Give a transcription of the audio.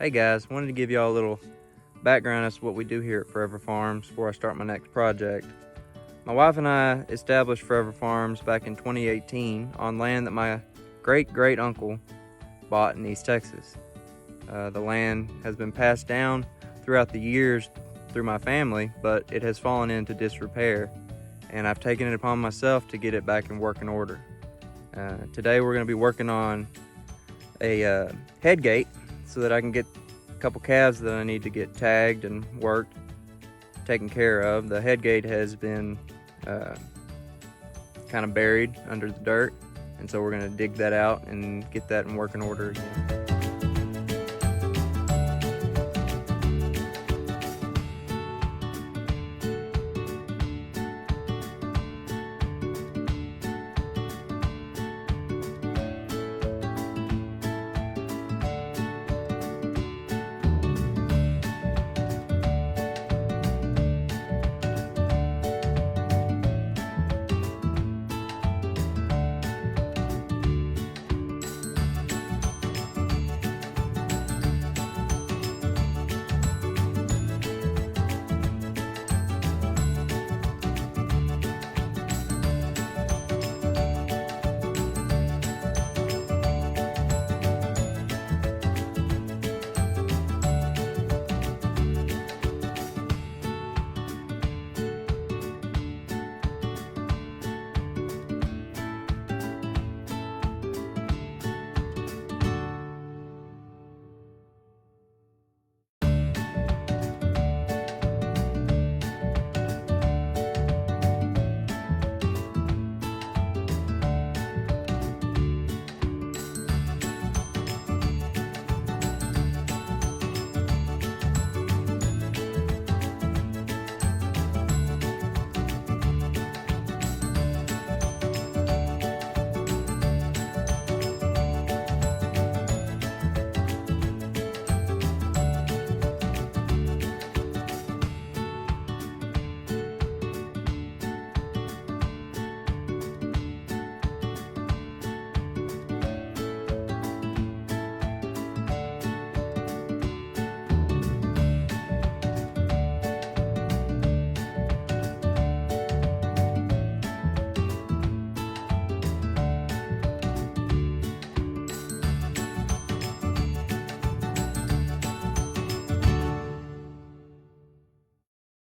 Hey guys, wanted to give y'all a little background as to what we do here at Forever Farms before I start my next project. My wife and I established Forever Farms back in 2018 on land that my great uncle bought in East Texas. The land has been passed down throughout the years through my family, but it has fallen into disrepair, and I've taken it upon myself to get it back in working order. Today we're going to be working on a head gate so that I can get a couple calves that I need to get tagged and worked, taken care of. The head gate has been kind of buried under the dirt, and so we're going to dig that out and get that in working order again.